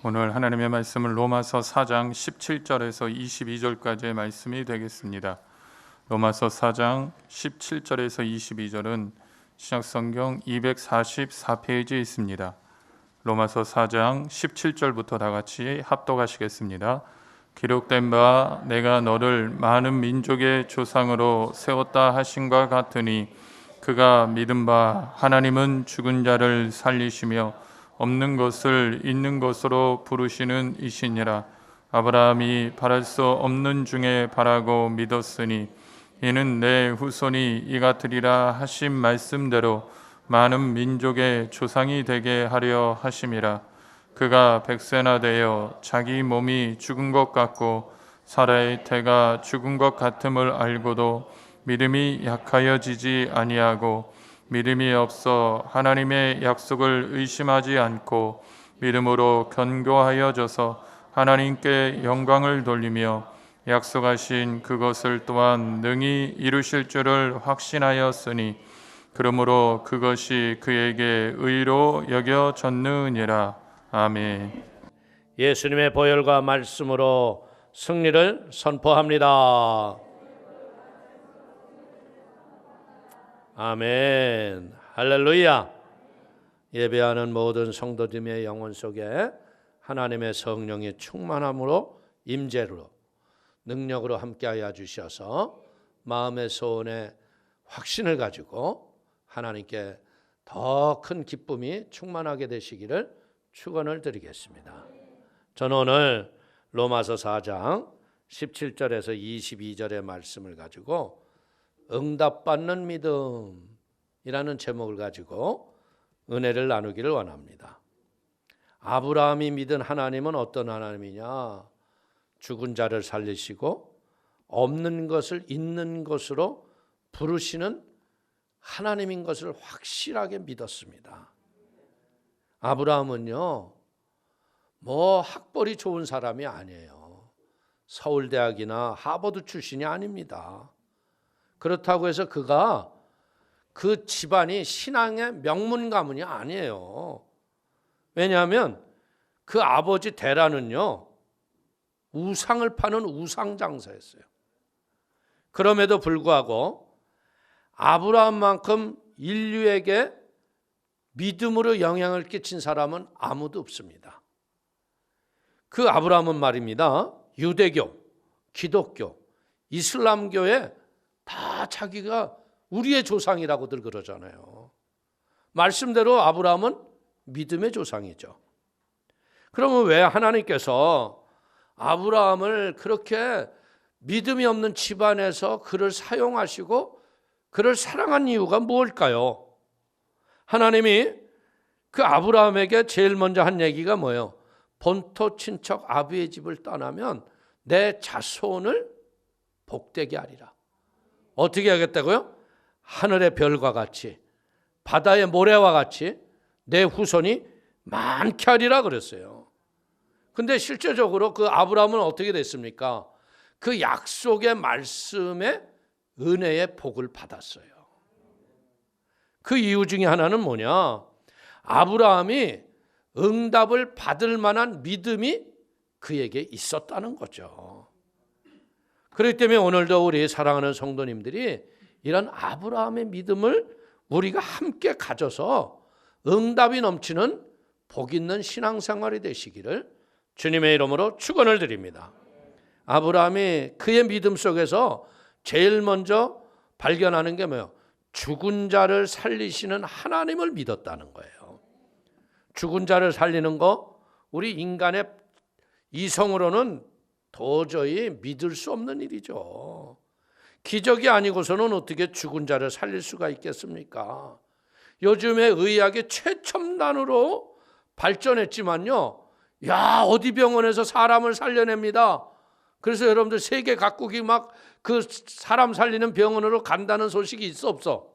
오늘 하나님의 말씀은 로마서 4장 17절에서 22절까지의 말씀이 되겠습니다. 로마서 4장 17절에서 22절은 신약성경 244페이지에 있습니다. 로마서 4장 17절부터 다 같이 합독하시겠습니다. 기록된 바 내가 너를 많은 민족의 조상으로 세웠다 하신과 같으니 그가 믿은 바 하나님은 죽은 자를 살리시며 없는 것을 있는 것으로 부르시는 이시니라. 아브라함이 바랄 수 없는 중에 바라고 믿었으니 이는 내 후손이 이 같으리라 하신 말씀대로 많은 민족의 조상이 되게 하려 하심이라. 그가 백세나 되어 자기 몸이 죽은 것 같고 사라의 태가 죽은 것 같음을 알고도 믿음이 약하여지지 아니하고 믿음이 없어 하나님의 약속을 의심하지 않고 믿음으로 견고하여져서 하나님께 영광을 돌리며 약속하신 그것을 또한 능히 이루실 줄을 확신하였으니 그러므로 그것이 그에게 의로 여겨졌느니라. 아멘. 예수님의 보혈과 말씀으로 승리를 선포합니다. 아멘. 할렐루야. 예배하는 모든 성도님의 영혼 속에 하나님의 성령의 충만함으로 임재로 능력으로 함께하여 주셔서 마음의 소원에 확신을 가지고 하나님께 더 큰 기쁨이 충만하게 되시기를 축원을 드리겠습니다. 저는 오늘 로마서 4장 17절에서 22절의 말씀을 가지고 응답받는 믿음이라는 제목을 가지고 은혜를 나누기를 원합니다. 아브라함이 믿은 하나님은 어떤 하나님이냐? 죽은 자를 살리시고 없는 것을 있는 것으로 부르시는 하나님인 것을 확실하게 믿었습니다. 아브라함은요, 뭐 학벌이 좋은 사람이 아니에요. 서울대학이나 하버드 출신이 아닙니다. 그렇다고 해서 그가 그 집안이 신앙의 명문 가문이 아니에요. 왜냐하면 그 아버지 데라는요, 우상을 파는 우상장사였어요. 그럼에도 불구하고 아브라함만큼 인류에게 믿음으로 영향을 끼친 사람은 아무도 없습니다. 그 아브라함은 말입니다, 유대교, 기독교, 이슬람교에 다 자기가 우리의 조상이라고들 그러잖아요. 말씀대로 아브라함은 믿음의 조상이죠. 그러면 왜 하나님께서 아브라함을 그렇게 믿음이 없는 집안에서 그를 사용하시고 그를 사랑한 이유가 뭘까요? 하나님이 그 아브라함에게 제일 먼저 한 얘기가 뭐예요? 본토 친척 아비의 집을 떠나면 내 자손을 복되게 하리라. 어떻게 하겠다고요? 하늘의 별과 같이 바다의 모래와 같이 내 후손이 많게 하리라 그랬어요. 근데 실제적으로 그 아브라함은 어떻게 됐습니까? 그 약속의 말씀에 은혜의 복을 받았어요. 그 이유 중에 하나는 뭐냐? 아브라함이 응답을 받을 만한 믿음이 그에게 있었다는 거죠. 그렇기 때문에 오늘도 우리 사랑하는 성도님들이 이런 아브라함의 믿음을 우리가 함께 가져서 응답이 넘치는 복 있는 신앙생활이 되시기를 주님의 이름으로 축원을 드립니다. 아브라함이 그의 믿음 속에서 제일 먼저 발견하는 게 뭐예요? 죽은 자를 살리시는 하나님을 믿었다는 거예요. 죽은 자를 살리는 거 우리 인간의 이성으로는 도저히 믿을 수 없는 일이죠. 기적이 아니고서는 어떻게 죽은 자를 살릴 수가 있겠습니까? 요즘에 의학이 최첨단으로 발전했지만요, 야, 어디 병원에서 사람을 살려냅니다. 그래서 여러분들 세계 각국이 막 그 사람 살리는 병원으로 간다는 소식이 있어 없어?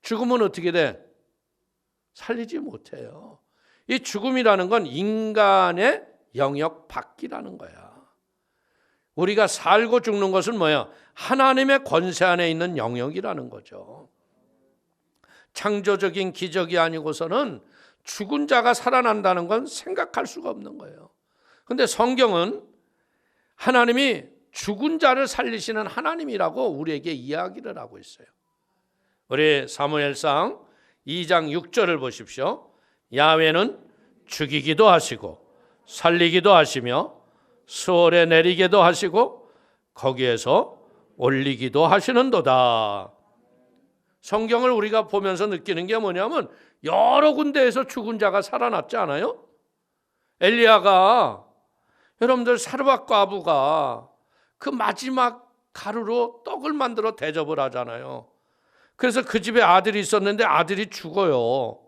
죽으면 어떻게 돼? 살리지 못해요. 이 죽음이라는 건 인간의 영역 밖이라는 거야. 우리가 살고 죽는 것은 뭐야? 하나님의 권세 안에 있는 영역이라는 거죠. 창조적인 기적이 아니고서는 죽은 자가 살아난다는 건 생각할 수가 없는 거예요. 그런데 성경은 하나님이 죽은 자를 살리시는 하나님이라고 우리에게 이야기를 하고 있어요. 우리 사무엘상 2장 6절을 보십시오. 야훼는 죽이기도 하시고 살리기도 하시며 수월에 내리게도 하시고 거기에서 올리기도 하시는도다. 성경을 우리가 보면서 느끼는 게 뭐냐면 여러 군데에서 죽은 자가 살아났지 않아요? 엘리야가, 여러분들 사르밧 과부가 그 마지막 가루로 떡을 만들어 대접을 하잖아요. 그래서 그 집에 아들이 있었는데 아들이 죽어요.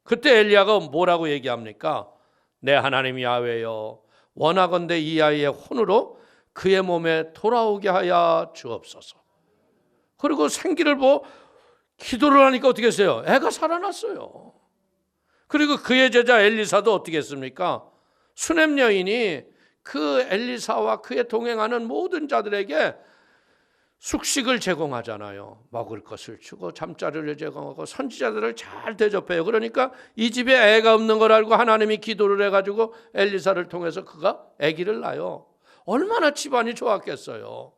그때 엘리야가 뭐라고 얘기합니까? 내 하나님 야훼여, 원하건대 이 아이의 혼으로 그의 몸에 돌아오게 하여 주옵소서. 그리고 생기를 기도를 하니까 어떻게 했어요? 애가 살아났어요. 그리고 그의 제자 엘리사도 어떻게 했습니까? 수넴 여인이 그 엘리사와 그의 동행하는 모든 자들에게 숙식을 제공하잖아요. 먹을 것을 주고 잠자리를 제공하고 선지자들을 잘 대접해요. 그러니까 이 집에 애가 없는 걸 알고 하나님이 기도를 해가지고 엘리사를 통해서 그가 아기를 낳아요. 얼마나 집안이 좋았겠어요.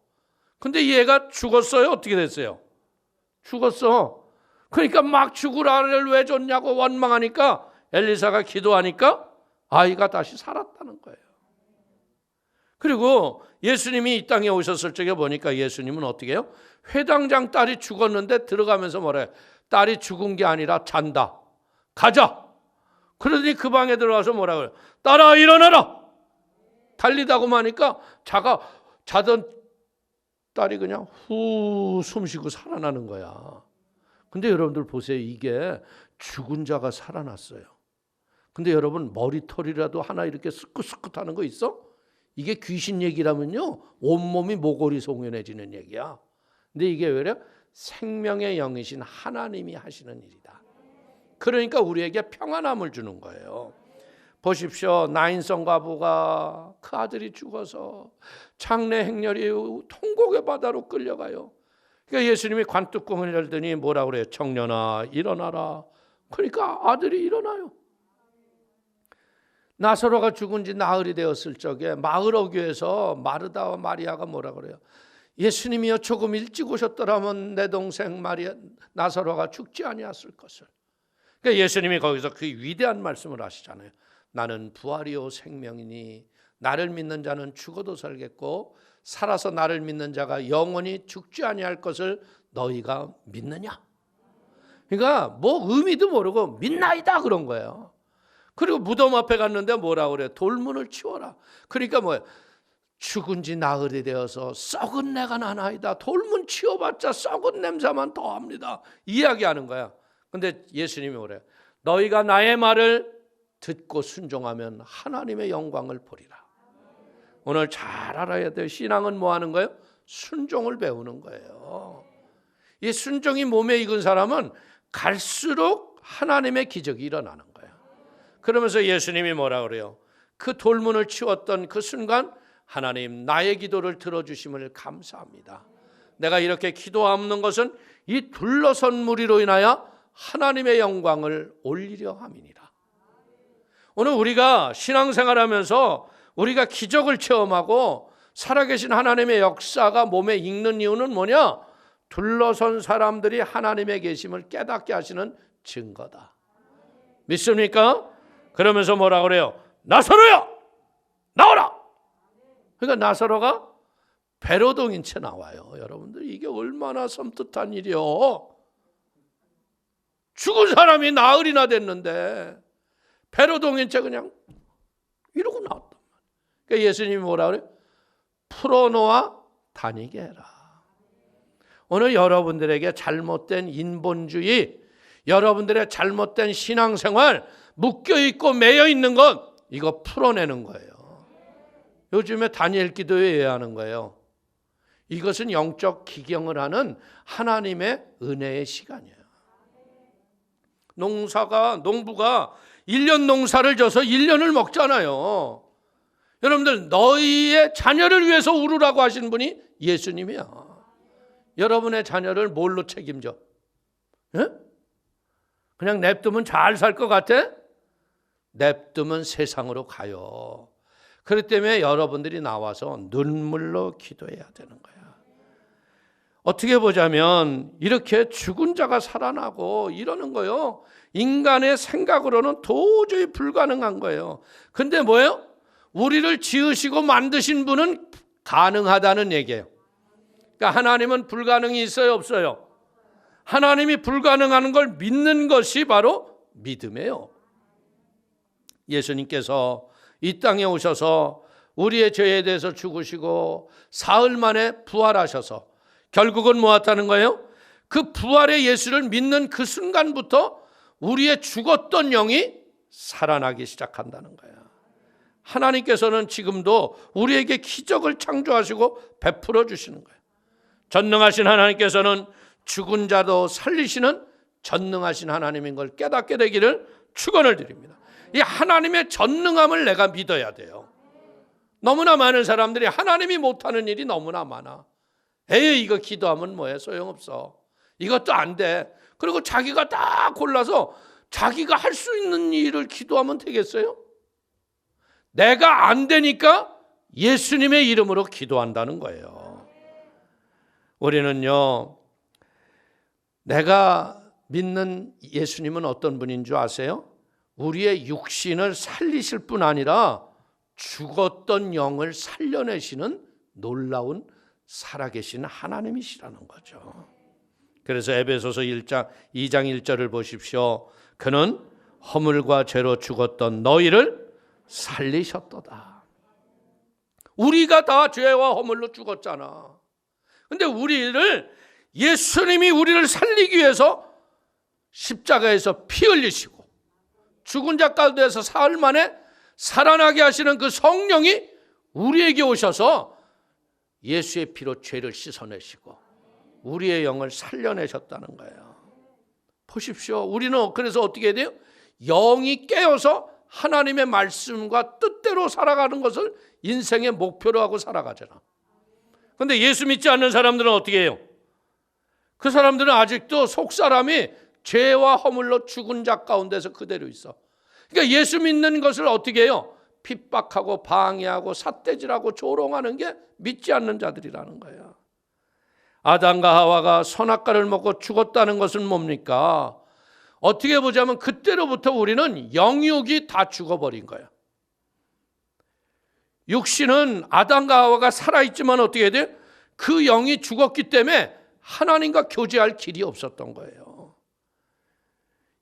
근데 이 애가 죽었어요? 어떻게 됐어요? 죽었어. 그러니까 막 죽을 아이를 왜 줬냐고 원망하니까 엘리사가 기도하니까 아이가 다시 살았다는 거예요. 그리고 예수님이 이 땅에 오셨을 적에 보니까 예수님은 어떻게 해요? 회당장 딸이 죽었는데 들어가면서 뭐래요? 딸이 죽은 게 아니라 잔다. 가자. 그러더니 그 방에 들어가서 뭐라고 해요? 딸아 일어나라. 달리다고 하니까 자던 딸이 그냥 후 숨쉬고 살아나는 거야. 근데 여러분들 보세요. 이게 죽은 자가 살아났어요. 근데 여러분 머리털이라도 하나 이렇게 스긋스긋하는 거 있어? 이게 귀신 얘기라면요 온몸이 모골이 송연해지는 얘기야. 근데 이게 왜 그래요? 생명의 영이신 하나님이 하시는 일이다. 그러니까 우리에게 평안함을 주는 거예요. 보십시오. 나인성 과부가 그 아들이 죽어서 장래 행렬이 통곡의 바다로 끌려가요. 그러니까 예수님이 관뚜껑을 열더니 뭐라고 그래요? 청년아 일어나라. 그러니까 아들이 일어나요. 나사로가 죽은 지 나흘이 되었을 적에 마을 어귀에서 마르다와 마리아가 뭐라고 그래요? 예수님이여 조금 일찍 오셨더라면 내 동생 나사로가 죽지 아니었을 것을. 그러니까 예수님이 거기서 그 위대한 말씀을 하시잖아요. 나는 부활이요 생명이니 나를 믿는 자는 죽어도 살겠고 살아서 나를 믿는 자가 영원히 죽지 아니할 것을 너희가 믿느냐? 그러니까 뭐 의미도 모르고 믿나이다 그런 거예요. 그리고 무덤 앞에 갔는데 뭐라고 그래? 돌문을 치워라. 그러니까 뭐예요? 죽은 지 나흘이 되어서 썩은 내가 나나이다. 돌문 치워봤자 썩은 냄새만 더합니다. 이야기하는 거야. 근데 예수님이 그래요. 너희가 나의 말을 듣고 순종하면 하나님의 영광을 보리라. 오늘 잘 알아야 돼요. 신앙은 뭐 하는 거예요? 순종을 배우는 거예요. 이 순종이 몸에 익은 사람은 갈수록 하나님의 기적이 일어나는 거예요. 그러면서 예수님이 뭐라 그래요? 그 돌문을 치웠던 그 순간 하나님 나의 기도를 들어주심을 감사합니다. 내가 이렇게 기도하는 것은 이 둘러선 무리로 인하여 하나님의 영광을 올리려 함이니라. 오늘 우리가 신앙생활하면서 우리가 기적을 체험하고 살아계신 하나님의 역사가 몸에 익는 이유는 뭐냐? 둘러선 사람들이 하나님의 계심을 깨닫게 하시는 증거다. 믿습니까? 그러면서 뭐라 그래요? 나사로야 나와라. 그러니까 나사로가 배로동인 채 나와요. 여러분들 이게 얼마나 섬뜩한 일이요. 죽은 사람이 나흘이나 됐는데 배로동인 채 그냥 이러고 나왔단 말이에요. 그러니까 예수님이 뭐라 그래요? 풀어놓아 다니게 해라. 오늘 여러분들에게 잘못된 인본주의, 여러분들의 잘못된 신앙생활 묶여있고 매여있는 것 이거 풀어내는 거예요. 요즘에 다니엘 기도에 의하는 거예요. 이것은 영적 기경을 하는 하나님의 은혜의 시간이에요. 농부가 1년 농사를 져서 1년을 먹잖아요. 여러분들 너희의 자녀를 위해서 울으라고 하신 분이 예수님이야. 여러분의 자녀를 뭘로 책임져? 예? 그냥 냅두면 잘 살 것 같아? 냅두면 세상으로 가요. 그렇기 때문에 여러분들이 나와서 눈물로 기도해야 되는 거야. 어떻게 보자면 이렇게 죽은 자가 살아나고 이러는 거요. 인간의 생각으로는 도저히 불가능한 거예요. 근데 뭐예요? 우리를 지으시고 만드신 분은 가능하다는 얘기예요. 그러니까 하나님은 불가능이 있어요, 없어요? 하나님이 불가능한 걸 믿는 것이 바로 믿음이에요. 예수님께서 이 땅에 오셔서 우리의 죄에 대해서 죽으시고 사흘 만에 부활하셔서 결국은 뭐 했다는 거예요? 그 부활의 예수를 믿는 그 순간부터 우리의 죽었던 영이 살아나기 시작한다는 거예요. 하나님께서는 지금도 우리에게 기적을 창조하시고 베풀어 주시는 거예요. 전능하신 하나님께서는 죽은 자도 살리시는 전능하신 하나님인 걸 깨닫게 되기를 축원을 드립니다. 이 하나님의 전능함을 내가 믿어야 돼요. 너무나 많은 사람들이 하나님이 못하는 일이 너무나 많아. 에이, 이거 기도하면 뭐해, 소용없어, 이것도 안 돼. 그리고 자기가 다 골라서 자기가 할 수 있는 일을 기도하면 되겠어요? 내가 안 되니까 예수님의 이름으로 기도한다는 거예요. 우리는요, 내가 믿는 예수님은 어떤 분인 줄 아세요? 우리의 육신을 살리실 뿐 아니라 죽었던 영을 살려내시는 놀라운 살아계신 하나님이시라는 거죠. 그래서 에베소서 2장 1절을 보십시오. 그는 허물과 죄로 죽었던 너희를 살리셨도다. 우리가 다 죄와 허물로 죽었잖아. 근데 예수님이 우리를 살리기 위해서 십자가에서 피 흘리시고 죽은 자 가운데서 사흘 만에 살아나게 하시는 그 성령이 우리에게 오셔서 예수의 피로 죄를 씻어내시고 우리의 영을 살려내셨다는 거예요. 보십시오. 우리는 그래서 어떻게 해야 돼요? 영이 깨어서 하나님의 말씀과 뜻대로 살아가는 것을 인생의 목표로 하고 살아가잖아. 그런데 예수 믿지 않는 사람들은 어떻게 해요? 그 사람들은 아직도 속사람이 죄와 허물로 죽은 자 가운데서 그대로 있어. 그러니까 예수 믿는 것을 어떻게 해요? 핍박하고 방해하고 삿대질하고 조롱하는 게 믿지 않는 자들이라는 거예요. 아담과 하와가 선악과를 먹고 죽었다는 것은 뭡니까? 어떻게 보자면 그때로부터 우리는 영육이 다 죽어버린 거예요. 육신은 아담과 하와가 살아있지만 어떻게 해야 돼요? 그 영이 죽었기 때문에 하나님과 교제할 길이 없었던 거예요.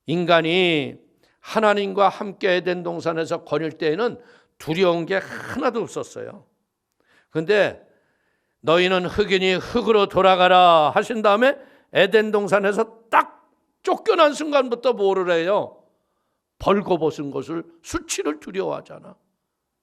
인간이 하나님과 함께 에덴 동산에서 거닐 때에는 두려운 게 하나도 없었어요. 그런데 너희는 흙이니 흙으로 돌아가라 하신 다음에 에덴 동산에서 딱 쫓겨난 순간부터 뭐를 해요? 벌거벗은 것을, 수치를 두려워하잖아.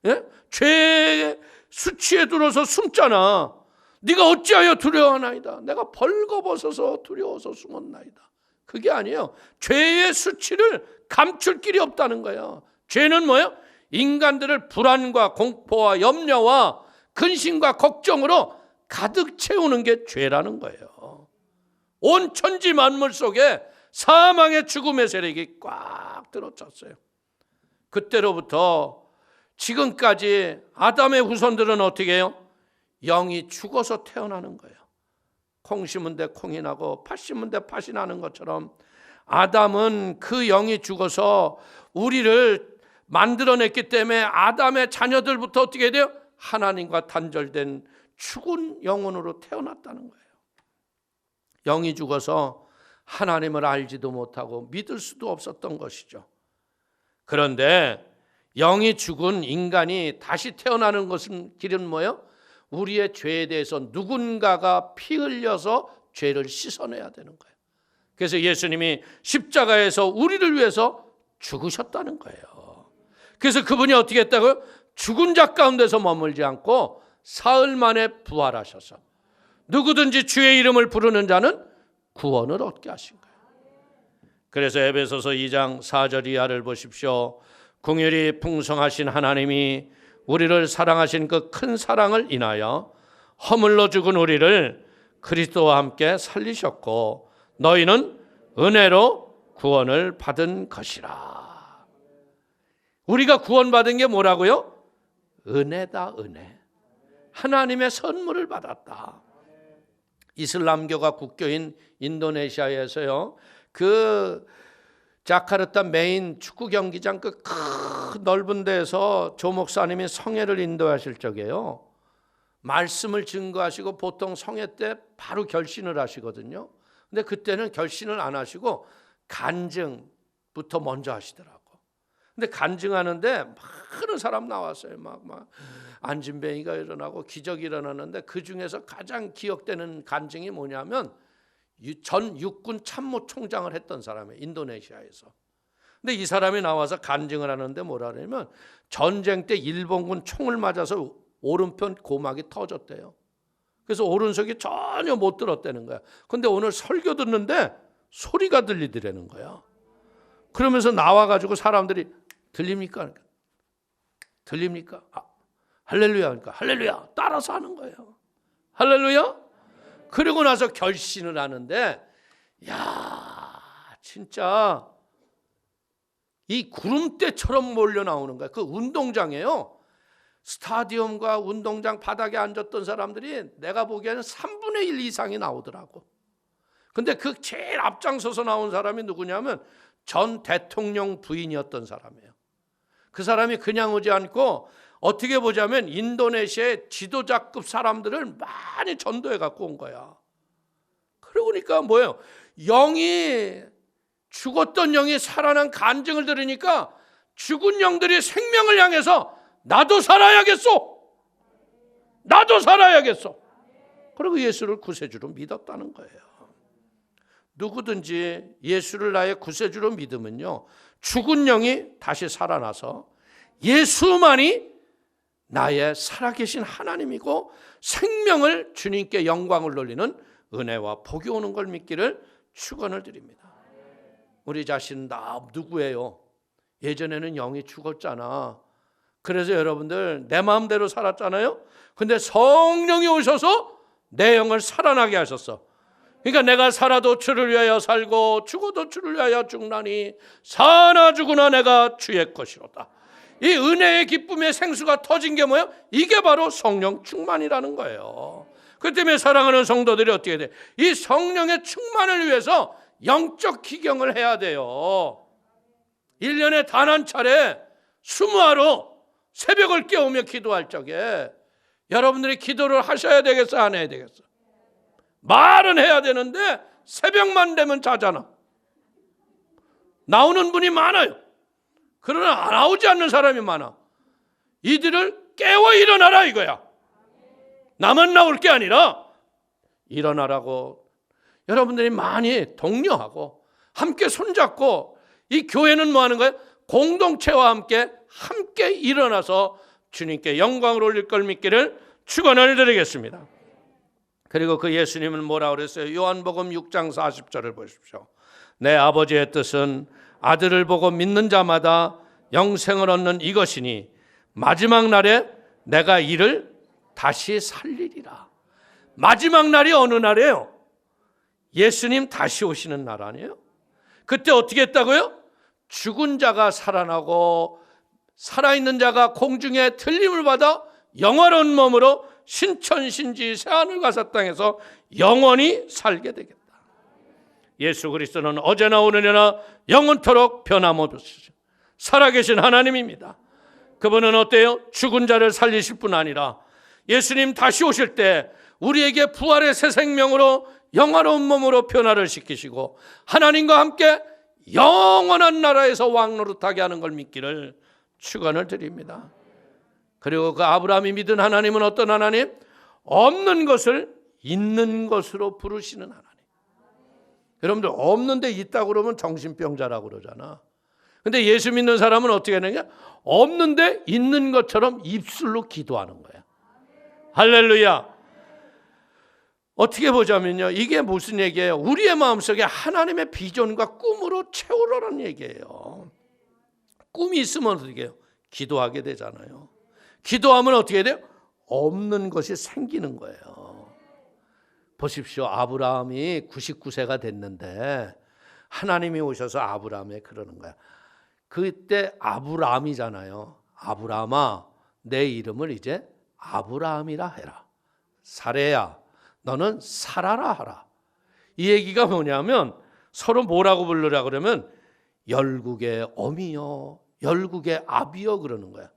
예? 죄의 수치에 들어서 숨잖아. 네가 어찌하여 두려워하나이다. 내가 벌거벗어서 두려워서 숨었나이다. 그게 아니에요. 죄의 수치를 감출 길이 없다는 거예요. 죄는 뭐예요? 인간들을 불안과 공포와 염려와 근심과 걱정으로 가득 채우는 게 죄라는 거예요. 온 천지 만물 속에 사망의 죽음의 세력이 꽉 들어찼어요. 그때로부터 지금까지 아담의 후손들은 어떻게 해요? 영이 죽어서 태어나는 거예요. 콩 심은 데 콩이 나고 팥 심은 데 팥이 나는 것처럼 아담은 그 영이 죽어서 우리를 만들어냈기 때문에 아담의 자녀들부터 어떻게 해야 돼요? 하나님과 단절된 죽은 영혼으로 태어났다는 거예요. 영이 죽어서 하나님을 알지도 못하고 믿을 수도 없었던 것이죠. 그런데 영이 죽은 인간이 다시 태어나는 것은 길은 뭐예요? 우리의 죄에 대해서 누군가가 피 흘려서 죄를 씻어내야 되는 거예요. 그래서 예수님이 십자가에서 우리를 위해서 죽으셨다는 거예요. 그래서 그분이 어떻게 했다고요? 죽은 자 가운데서 머물지 않고 사흘 만에 부활하셔서 누구든지 주의 이름을 부르는 자는 구원을 얻게 하신 거예요. 그래서 에베소서 2장 4절 이하를 보십시오. 긍휼이 풍성하신 하나님이 우리를 사랑하신 그 큰 사랑을 인하여 허물로 죽은 우리를 그리스도와 함께 살리셨고 너희는 은혜로 구원을 받은 것이라. 우리가 구원받은 게 뭐라고요? 은혜다, 은혜. 하나님의 선물을 받았다. 이슬람교가 국교인 인도네시아에서요, 그 자카르타 메인 축구 경기장 그 큰 넓은 데서 조 목사님이 성회를 인도하실 적에요, 말씀을 증거하시고 보통 성회 때 바로 결신을 하시거든요. 근데 그때는 결신을 안 하시고 간증부터 먼저 하시더라고. 근데 간증하는데 많은 사람 나왔어요. 막 안진뱅이가 일어나고 기적이 일어나는데 그 중에서 가장 기억되는 간증이 뭐냐면 전 육군 참모총장을 했던 사람이에요, 인도네시아에서. 근데 이 사람이 나와서 간증을 하는데 뭐라 그러냐면 전쟁 때 일본군 총을 맞아서 오른편 고막이 터졌대요. 그래서 오른손이 전혀 못 들었다는 거야. 근데 오늘 설교 듣는데 소리가 들리더라는 거야. 그러면서 나와가지고 사람들이 들립니까? 들립니까? 할렐루야. 그러니까 할렐루야 따라서 하는 거예요. 할렐루야. 그러고 나서 결신을 하는데, 야, 진짜 이 구름대처럼 몰려 나오는 거야. 그 운동장이에요. 스타디움과 운동장 바닥에 앉았던 사람들이 내가 보기에는 3분의 1 이상이 나오더라고. 근데 그 제일 앞장서서 나온 사람이 누구냐면 전 대통령 부인이었던 사람이에요. 그 사람이 그냥 오지 않고 어떻게 보자면 인도네시아의 지도자급 사람들을 많이 전도해 갖고 온 거야. 그러니까 뭐예요? 영이, 죽었던 영이 살아난 간증을 들으니까 죽은 영들이 생명을 향해서 나도 살아야겠어. 나도 살아야겠어. 그리고 예수를 구세주로 믿었다는 거예요. 누구든지 예수를 나의 구세주로 믿으면요, 죽은 영이 다시 살아나서 예수만이 나의 살아계신 하나님이고 생명을 주님께 영광을 돌리는 은혜와 복이 오는 걸 믿기를 축원을 드립니다. 우리 자신 나 누구예요? 예전에는 영이 죽었잖아. 그래서 여러분들 내 마음대로 살았잖아요. 근데 성령이 오셔서 내 영을 살아나게 하셨어. 그러니까 내가 살아도 주를 위하여 살고 죽어도 주를 위하여 죽나니 사나 죽으나 내가 주의 것이로다. 이 은혜의 기쁨의 생수가 터진 게 뭐예요? 이게 바로 성령 충만이라는 거예요. 그 때문에 사랑하는 성도들이 어떻게 돼? 이 성령의 충만을 위해서 영적 기경을 해야 돼요. 1년에 단 한 차례 수무하러 새벽을 깨우며 기도할 적에 여러분들이 기도를 하셔야 되겠어, 안 해야 되겠어? 말은 해야 되는데 새벽만 되면 자잖아. 나오는 분이 많아요. 그러나 나오지 않는 사람이 많아. 이들을 깨워 일어나라 이거야. 나만 나올 게 아니라 일어나라고 여러분들이 많이 독려하고 함께 손잡고, 이 교회는 뭐 하는 거예요? 공동체와 함께 일어나서 주님께 영광을 올릴 걸 믿기를 축원을 드리겠습니다. 그리고 그 예수님은 뭐라고 그랬어요? 요한복음 6장 40절을 보십시오. 내 아버지의 뜻은 아들을 보고 믿는 자마다 영생을 얻는 이것이니 마지막 날에 내가 이를 다시 살리리라. 마지막 날이 어느 날이에요? 예수님 다시 오시는 날 아니에요? 그때 어떻게 했다고요? 죽은 자가 살아나고 살아있는 자가 공중에 들림을 받아 영원한 몸으로 신천신지 새하늘과 새 땅에서 영원히 살게 되겠다. 예수 그리스도는 어제나 오늘이나 영원토록 변함없으시죠. 살아계신 하나님입니다. 그분은 어때요? 죽은 자를 살리실 뿐 아니라 예수님 다시 오실 때 우리에게 부활의 새 생명으로 영원한 몸으로 변화를 시키시고 하나님과 함께 영원한 나라에서 왕노릇하게 하는 걸 믿기를 축원을 드립니다. 그리고 그 아브라함이 믿은 하나님은 어떤 하나님? 없는 것을 있는 것으로 부르시는 하나님. 여러분들 없는데 있다고 그러면 정신병자라고 그러잖아. 근데 예수 믿는 사람은 어떻게 하느냐? 없는데 있는 것처럼 입술로 기도하는 거야. 할렐루야. 어떻게 보자면요, 이게 무슨 얘기예요? 우리의 마음속에 하나님의 비전과 꿈으로 채우라는 얘기예요. 꿈이 있으면 어떻게 해요? 기도하게 되잖아요. 기도하면 어떻게 돼요? 없는 것이 생기는 거예요. 보십시오. 아브라함이 99세가 됐는데 하나님이 오셔서 아브라함에 그러는 거야. 그때 아브라함이잖아요. 아브라함아, 내 이름을 이제 아브라함이라 해라. 사레야, 너는 사라라 하라. 이 얘기가 뭐냐면 서로 뭐라고 부르라 그러면 열국의 어미여, 열국의 아비여 그러는 거야.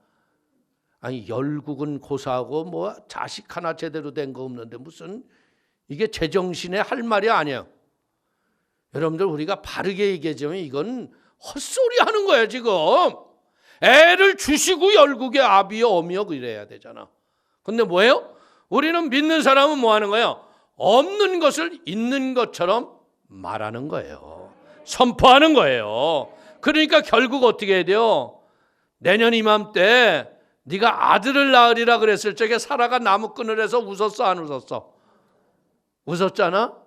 아니 열국은 고사하고 뭐 자식 하나 제대로 된 거 없는데 무슨 이게 제정신에 할 말이 아니에요. 여러분들 우리가 바르게 얘기하자면 이건 헛소리 하는 거야 지금. 애를 주시고 열국의 아비여 어미여 그래야 되잖아. 근데 뭐예요? 우리는 믿는 사람은 뭐 하는 거예요? 없는 것을 있는 것처럼 말하는 거예요. 선포하는 거예요. 그러니까 결국 어떻게 해야 돼요? 내년 이맘때 네가 아들을 낳으리라 그랬을 적에 사라가 나무꾼을 해서 웃었어 안 웃었어? 웃었잖아.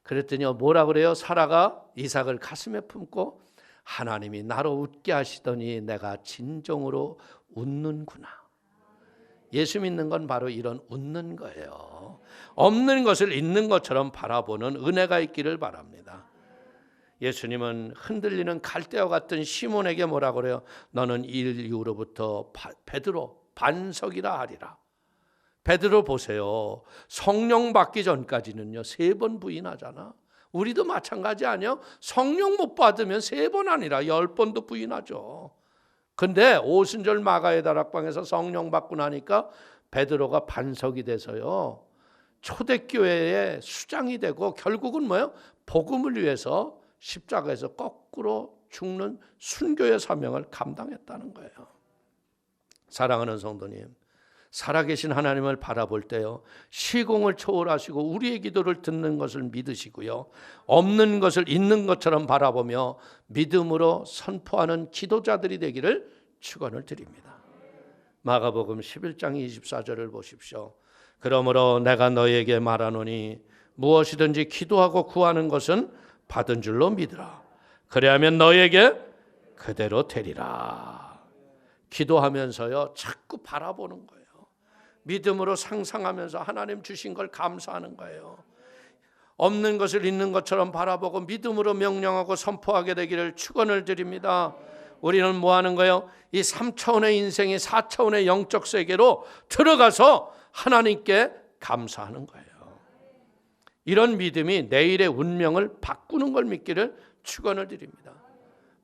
그랬더니 뭐라 그래요? 사라가 이삭을 가슴에 품고 하나님이 나로 웃게 하시더니 내가 진정으로 웃는구나. 예수 믿는 건 바로 이런 웃는 거예요. 없는 것을 있는 것처럼 바라보는 은혜가 있기를 바랍니다. 예수님은 흔들리는 갈대와 같은 시몬에게 뭐라 그래요? 너는 이 이후로부터 베드로 반석이라 하리라. 베드로 보세요. 성령 받기 전까지는요 3번 부인하잖아. 우리도 마찬가지 아니요? 성령 못 받으면 3번 아니라 10번도 부인하죠. 근데 오순절 마가의 다락방에서 성령 받고 나니까 베드로가 반석이 돼서요 초대교회의 수장이 되고 결국은 뭐예요? 복음을 위해서 십자가에서 거꾸로 죽는 순교의 사명을 감당했다는 거예요. 사랑하는 성도님, 살아계신 하나님을 바라볼 때요 시공을 초월하시고 우리의 기도를 듣는 것을 믿으시고요 없는 것을 있는 것처럼 바라보며 믿음으로 선포하는 기도자들이 되기를 축원을 드립니다. 마가복음 11장 24절을 보십시오. 그러므로 내가 너희에게 말하노니 무엇이든지 기도하고 구하는 것은 받은 줄로 믿으라. 그래야면 너희에게 그대로 되리라. 기도하면서요 자꾸 바라보는 거예요. 믿음으로 상상하면서 하나님 주신 걸 감사하는 거예요. 없는 것을 있는 것처럼 바라보고 믿음으로 명령하고 선포하게 되기를 축원을 드립니다. 우리는 뭐 하는 거예요? 이 3차원의 인생이 4차원의 영적 세계로 들어가서 하나님께 감사하는 거예요. 이런 믿음이 내일의 운명을 바꾸는 걸 믿기를 축원을 드립니다.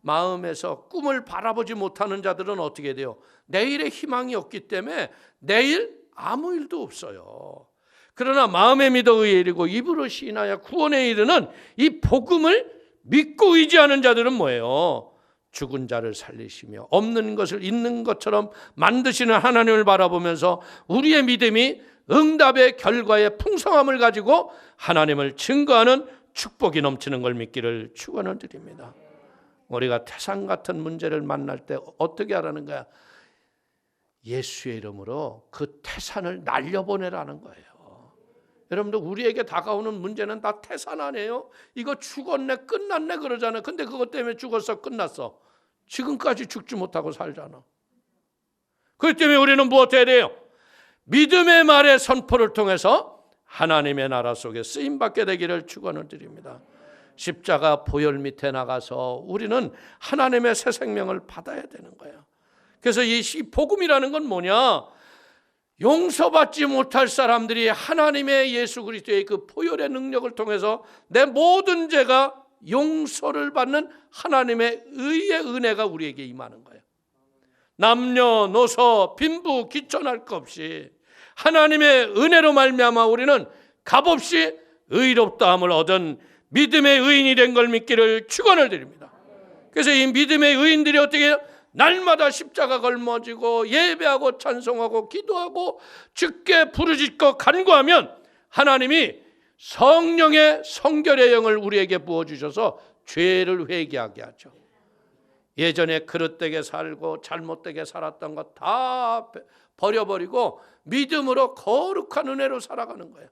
마음에서 꿈을 바라보지 못하는 자들은 어떻게 돼요? 내일의 희망이 없기 때문에 내일 아무 일도 없어요. 그러나 마음에 믿어 의에 이르고 입으로 시인하여 구원에 이르는 이 복음을 믿고 의지하는 자들은 뭐예요? 죽은 자를 살리시며 없는 것을 있는 것처럼 만드시는 하나님을 바라보면서 우리의 믿음이 응답의 결과의 풍성함을 가지고 하나님을 증거하는 축복이 넘치는 걸 믿기를 축원을 드립니다. 우리가 태산 같은 문제를 만날 때 어떻게 하라는 거야? 예수의 이름으로 그 태산을 날려보내라는 거예요. 여러분들 우리에게 다가오는 문제는 다 태산 아니에요? 이거 죽었네 끝났네 그러잖아요. 근데 그것 때문에 죽었어 끝났어. 지금까지 죽지 못하고 살잖아. 그렇기 때문에 우리는 무엇 해야 돼요? 믿음의 말의 선포를 통해서 하나님의 나라 속에 쓰임받게 되기를 축원을 드립니다. 십자가 보혈 밑에 나가서 우리는 하나님의 새 생명을 받아야 되는 거예요. 그래서 이 복음이라는 건 뭐냐? 용서받지 못할 사람들이 하나님의 예수 그리스도의 그 보혈의 능력을 통해서 내 모든 죄가 용서를 받는 하나님의 의의 은혜가 우리에게 임하는 거예요. 남녀노소 빈부 귀천할 것 없이 하나님의 은혜로 말미암아 우리는 값없이 의롭다함을 얻은 믿음의 의인이 된 걸 믿기를 축원을 드립니다. 그래서 이 믿음의 의인들이 어떻게 해요? 날마다 십자가 걸머지고 예배하고 찬송하고 기도하고 주께 부르짖고 간구하면 하나님이 성령의 성결의 영을 우리에게 부어주셔서 죄를 회개하게 하죠. 예전에 그릇되게 살고 잘못되게 살았던 것 다 버려버리고 믿음으로 거룩한 은혜로 살아가는 거예요.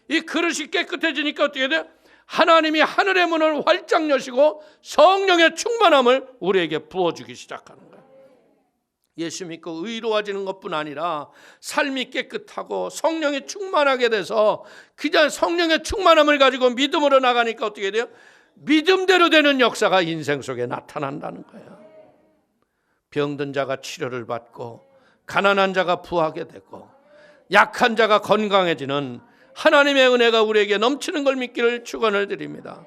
이 그릇이 깨끗해지니까 어떻게 돼요? 하나님이 하늘의 문을 활짝 여시고 성령의 충만함을 우리에게 부어주기 시작하는 거예요. 예수 믿고 의로워지는 것뿐 아니라 삶이 깨끗하고 성령이 충만하게 돼서 그냥 성령의 충만함을 가지고 믿음으로 나가니까 어떻게 돼요? 믿음대로 되는 역사가 인생 속에 나타난다는 거예요. 병든 자가 치료를 받고 가난한 자가 부하게 되고 약한 자가 건강해지는 하나님의 은혜가 우리에게 넘치는 걸 믿기를 축원을 드립니다.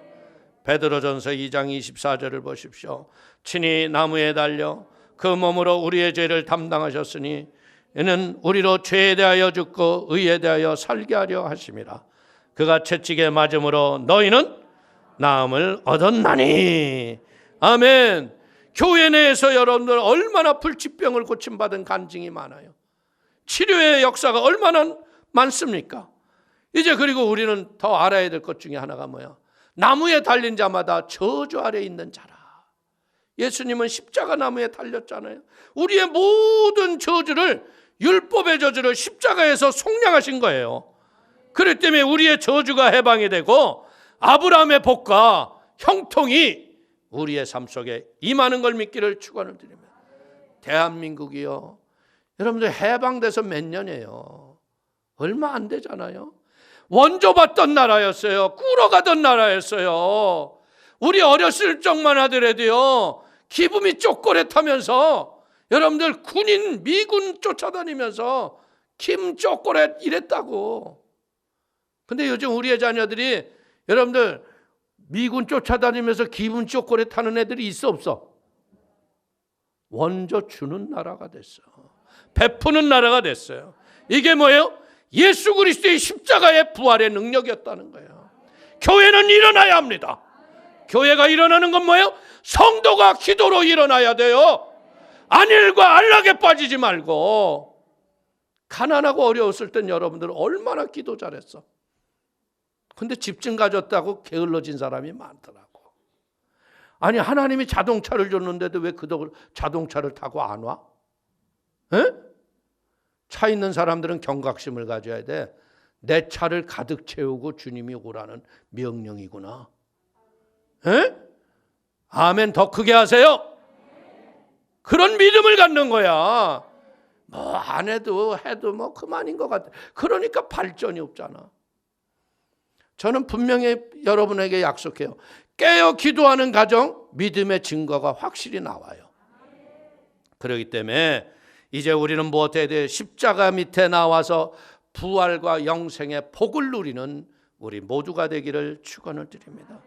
베드로전서 2장 24절을 보십시오. 친히 나무에 달려 그 몸으로 우리의 죄를 담당하셨으니 이는 우리로 죄에 대하여 죽고 의에 대하여 살게 하려 하심이라. 그가 채찍에 맞음으로 너희는 나음을 얻었나니. 아멘. 교회 내에서 여러분들 얼마나 불치병을 고침받은 간증이 많아요. 치료의 역사가 얼마나 많습니까? 이제 그리고 우리는 더 알아야 될 것 중에 하나가 뭐야? 나무에 달린 자마다 저주 아래 있는 자라. 예수님은 십자가 나무에 달렸잖아요. 우리의 모든 저주를, 율법의 저주를 십자가에서 속량하신 거예요. 그렇기 때문에 우리의 저주가 해방이 되고 아브라함의 복과 형통이 우리의 삶 속에 임하는 걸 믿기를 축원을 드립니다. 대한민국이요, 여러분들 해방돼서 몇 년이에요? 얼마 안 되잖아요. 원조받던 나라였어요. 꿇어가던 나라였어요. 우리 어렸을 적만 하더라도요, 기분이 쪼꼬렛하면서 여러분들 군인, 미군 쫓아다니면서 김 쪼꼬렛 이랬다고. 근데 요즘 우리의 자녀들이 여러분들 미군 쫓아다니면서 기분 쪼꼬렛 하는 애들이 있어 없어? 원조 주는 나라가 됐어. 베푸는 나라가 됐어요. 이게 뭐예요? 예수 그리스도의 십자가의 부활의 능력이었다는 거예요. 교회는 일어나야 합니다. 교회가 일어나는 건 뭐예요? 성도가 기도로 일어나야 돼요. 안일과 안락에 빠지지 말고. 가난하고 어려웠을 땐 여러분들 얼마나 기도 잘했어. 근데 집중 가졌다고 게을러진 사람이 많더라고. 아니, 하나님이 자동차를 줬는데도 왜 그 자동차를 타고 안 와? 에? 차 있는 사람들은 경각심을 가져야 돼. 내 차를 가득 채우고 주님이 오라는 명령이구나. 에? 아멘. 더 크게 하세요. 그런 믿음을 갖는 거야. 뭐 안 해도 뭐 그만인 것 같아. 그러니까 발전이 없잖아. 저는 분명히 여러분에게 약속해요. 깨어 기도하는 가정, 믿음의 증거가 확실히 나와요. 그렇기 때문에 이제 우리는 무엇에 대해 십자가 밑에 나와서 부활과 영생의 복을 누리는 우리 모두가 되기를 축원을 드립니다.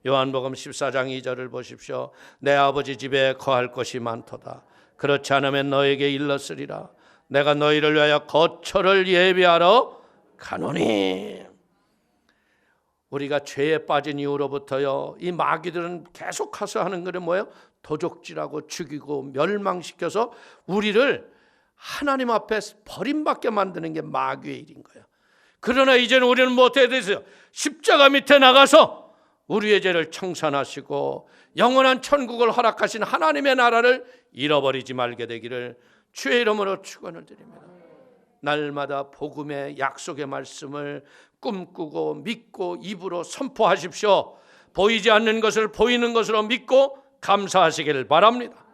요한복음 14장 2절을 보십시오. 내 아버지 집에 거할 것이 많도다. 그렇지 않으면 너에게 일렀으리라. 내가 너희를 위하여 거처를 예비하러 가노니. 우리가 죄에 빠진 이후로부터요, 이 마귀들은 계속해서 하는 거는 뭐예요? 도적질하고 죽이고 멸망시켜서 우리를 하나님 앞에 버림받게 만드는 게 마귀의 일인 거예요. 그러나 이제는 우리는 뭐 어떻게 되세요? 십자가 밑에 나가서 우리의 죄를 청산하시고 영원한 천국을 허락하신 하나님의 나라를 잃어버리지 말게 되기를 주의 이름으로 축원을 드립니다. 날마다 복음의 약속의 말씀을 꿈꾸고 믿고 입으로 선포하십시오. 보이지 않는 것을 보이는 것으로 믿고 감사하시기를 바랍니다.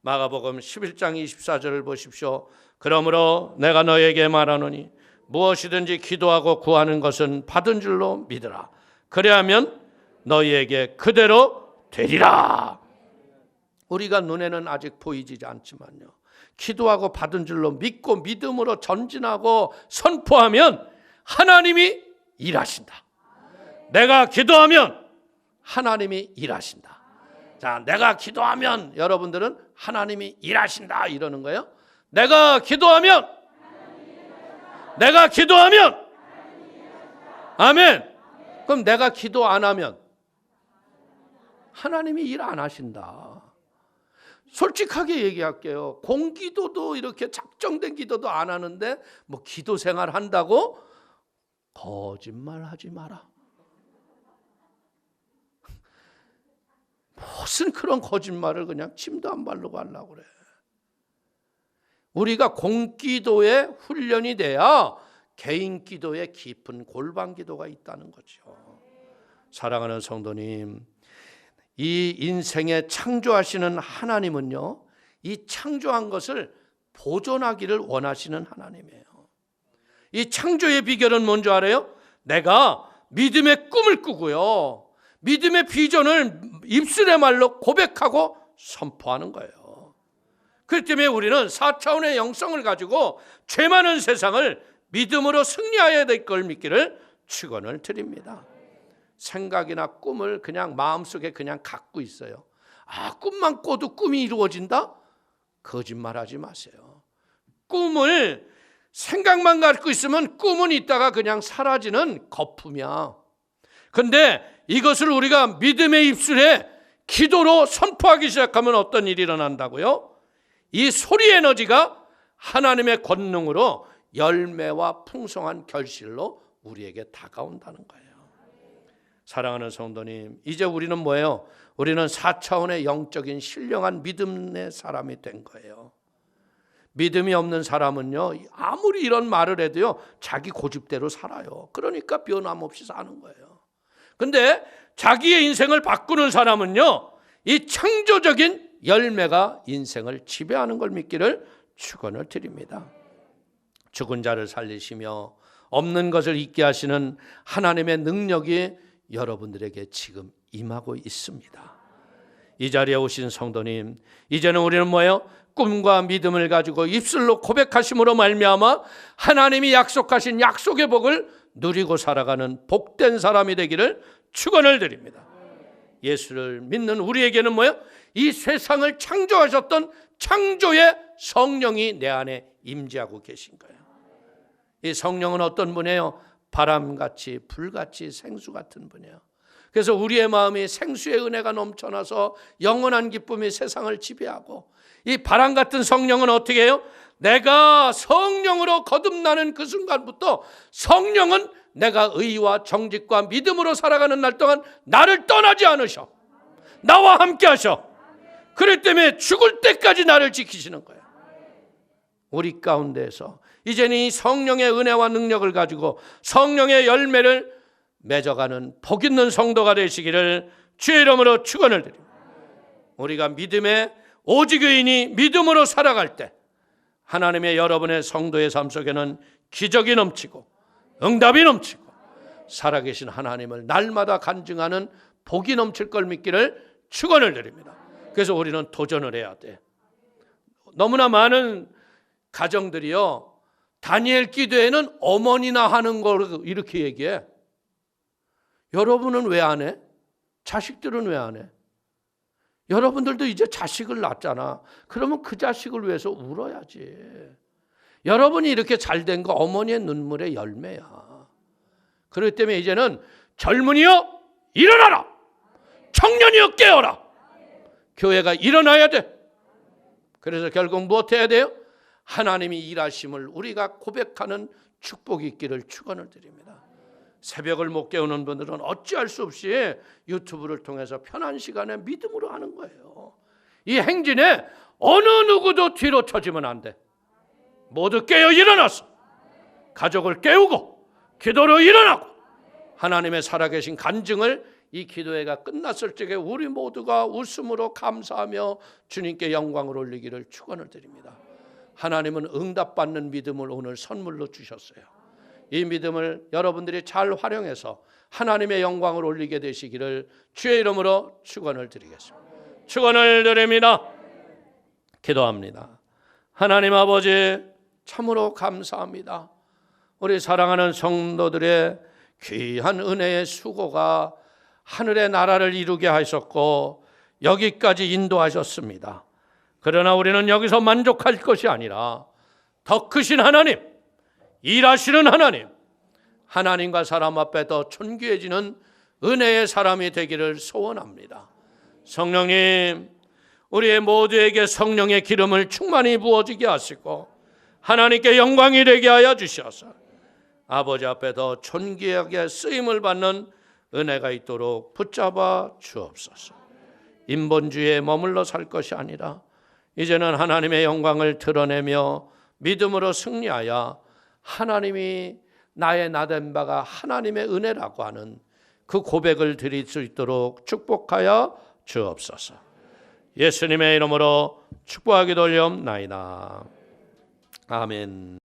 마가복음 11장 24절을 보십시오. 그러므로 내가 너에게 말하노니 무엇이든지 기도하고 구하는 것은 받은 줄로 믿으라. 그래야면 너희에게 그대로 되리라. 우리가 눈에는 아직 보이지 않지만요, 기도하고 받은 줄로 믿고 믿음으로 전진하고 선포하면 하나님이 일하신다. 내가 기도하면 하나님이 일하신다. 자, 내가 기도하면 여러분들은 하나님이 일하신다 이러는 거예요. 내가 기도하면 아멘. 그럼 내가 기도 안 하면 하나님이 일 안 하신다. 솔직하게 얘기할게요. 공기도도 이렇게 작정된 기도도 안 하는데 뭐 기도 생활 한다고? 거짓말하지 마라. 무슨 그런 거짓말을 그냥 침도 안 바르고 하려고 그래. 우리가 공기도의 훈련이 돼야 개인 기도에 깊은 골방 기도가 있다는 거죠. 사랑하는 성도님, 이 인생에 창조하시는 하나님은요, 이 창조한 것을 보존하기를 원하시는 하나님이에요. 이 창조의 비결은 뭔지 알아요? 내가 믿음의 꿈을 꾸고요, 믿음의 비전을 입술의 말로 고백하고 선포하는 거예요. 그렇기 때문에 우리는 4차원의 영성을 가지고 죄 많은 세상을 믿음으로 승리해야 될 걸 믿기를 축원을 드립니다. 생각이나 꿈을 그냥 마음속에 그냥 갖고 있어요. 꿈만 꿔도 꿈이 이루어진다? 거짓말하지 마세요. 꿈을 생각만 갖고 있으면 꿈은 있다가 그냥 사라지는 거품이야. 근데 이것을 우리가 믿음의 입술에 기도로 선포하기 시작하면 어떤 일이 일어난다고요? 이 소리 에너지가 하나님의 권능으로 열매와 풍성한 결실로 우리에게 다가온다는 거예요. 사랑하는 성도님, 이제 우리는 뭐예요? 우리는 4차원의 영적인 신령한 믿음의 사람이 된 거예요. 믿음이 없는 사람은요, 아무리 이런 말을 해도요, 자기 고집대로 살아요. 그러니까 변함없이 사는 거예요. 근데 자기의 인생을 바꾸는 사람은요, 이 창조적인 열매가 인생을 지배하는 걸 믿기를 축원을 드립니다. 죽은 자를 살리시며 없는 것을 있게 하시는 하나님의 능력이 여러분들에게 지금 임하고 있습니다. 이 자리에 오신 성도님, 이제는 우리는 뭐예요? 꿈과 믿음을 가지고 입술로 고백하심으로 말미암아 하나님이 약속하신 약속의 복을 누리고 살아가는 복된 사람이 되기를 축원을 드립니다. 예수를 믿는 우리에게는 뭐예요? 이 세상을 창조하셨던 창조의 성령이 내 안에 임재하고 계신 거예요. 이 성령은 어떤 분이에요? 바람같이 불같이 생수 같은 분이에요. 그래서 우리의 마음이 생수의 은혜가 넘쳐나서 영원한 기쁨이 세상을 지배하고, 이 바람 같은 성령은 어떻게 해요? 내가 성령으로 거듭나는 그 순간부터 성령은 내가 의와 정직과 믿음으로 살아가는 날 동안 나를 떠나지 않으셔. 나와 함께 하셔. 그렇기 때문에 죽을 때까지 나를 지키시는 거예요. 우리 가운데에서 이제는 이 성령의 은혜와 능력을 가지고 성령의 열매를 맺어가는 복 있는 성도가 되시기를 주의 이름으로 축원을 드립니다. 우리가 믿음의 오직 의인이 믿음으로 살아갈 때 하나님의 여러분의 성도의 삶 속에는 기적이 넘치고 응답이 넘치고 살아계신 하나님을 날마다 간증하는 복이 넘칠 걸 믿기를 축원을 드립니다. 그래서 우리는 도전을 해야 돼. 너무나 많은 가정들이요, 다니엘 기도에는 어머니나 하는 걸 이렇게 얘기해. 여러분은 왜 안 해? 자식들은 왜 안 해? 여러분들도 이제 자식을 낳잖아. 그러면 그 자식을 위해서 울어야지. 여러분이 이렇게 잘된 거 어머니의 눈물의 열매야. 그렇기 때문에 이제는 젊은이여 일어나라, 청년이여 깨어라. 교회가 일어나야 돼. 그래서 결국 무엇 해야 돼요? 하나님이 일하심을 우리가 고백하는 축복이 있기를 축원을 드립니다. 새벽을 못 깨우는 분들은 어찌할 수 없이 유튜브를 통해서 편한 시간에 믿음으로 하는 거예요. 이 행진에 어느 누구도 뒤로 쳐지면 안 돼. 모두 깨어 일어나서 가족을 깨우고 기도로 일어나고 하나님의 살아계신 간증을 이 기도회가 끝났을 적에 우리 모두가 웃음으로 감사하며 주님께 영광을 올리기를 축원을 드립니다. 하나님은 응답받는 믿음을 오늘 선물로 주셨어요. 이 믿음을 여러분들이 잘 활용해서 하나님의 영광을 올리게 되시기를 주의 이름으로 축원을 드리겠습니다. 축원을 드립니다. 기도합니다. 하나님 아버지, 참으로 감사합니다. 우리 사랑하는 성도들의 귀한 은혜의 수고가 하늘의 나라를 이루게 하셨고 여기까지 인도하셨습니다. 그러나 우리는 여기서 만족할 것이 아니라 더 크신 하나님, 일하시는 하나님, 하나님과 사람 앞에 더 존귀해지는 은혜의 사람이 되기를 소원합니다. 성령님, 우리의 모두에게 성령의 기름을 충만히 부어지게 하시고 하나님께 영광이 되게 하여 주셔서 아버지 앞에 더 존귀하게 쓰임을 받는 은혜가 있도록 붙잡아 주옵소서. 인본주의에 머물러 살 것이 아니라 이제는 하나님의 영광을 드러내며 믿음으로 승리하여 하나님이 나의 나된 바가 하나님의 은혜라고 하는 그 고백을 드릴 수 있도록 축복하여 주옵소서. 예수님의 이름으로 축복하기도 올려옵나이다. 아멘.